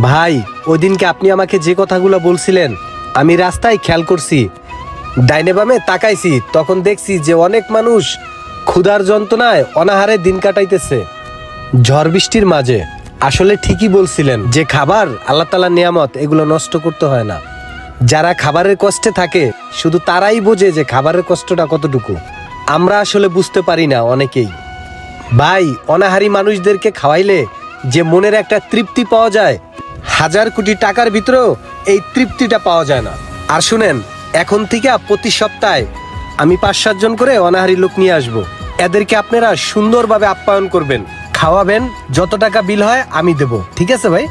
ভাই, ওই দিনকে আপনি আমাকে যে কথাগুলো বলছিলেন আমি রাস্তায় খেয়াল করছি, ডাইনে বামে তাকাইছি, তখন দেখছি যে অনেক মানুষ ক্ষুধার যন্ত্রণায় অনাহারে দিন কাটাইতেছে ঝড় বৃষ্টির মাঝে। আসলে ঠিকই বলছিলেন যে খাবার আল্লাহ তাআলার নিয়ামত, এগুলো নষ্ট করতে হয় না। যারা খাবারের কষ্টে থাকে শুধু তারাই বোঝে যে খাবারের কষ্টটা কতটুকু। আমরা আসলে বুঝতে পারি না অনেকেই। ভাই, অনাহারী মানুষদেরকে খাওয়াইলে যে মনের একটা তৃপ্তি পাওয়া যায়, হাজার কোটি টাকার ভিতরেও এই তৃপ্তিটা পাওয়া যায় না। আর শুনেন, এখন থেকে প্রতি সপ্তাহে আমি 5-7 জন করে অনাহারী লোক নিয়ে আসব। এদেরকে আপনারা সুন্দরভাবে আপ্যায়ন করবেন, খাওয়াবেন, যত টাকা বিল হয় আমি দেব। ঠিক আছে ভাই?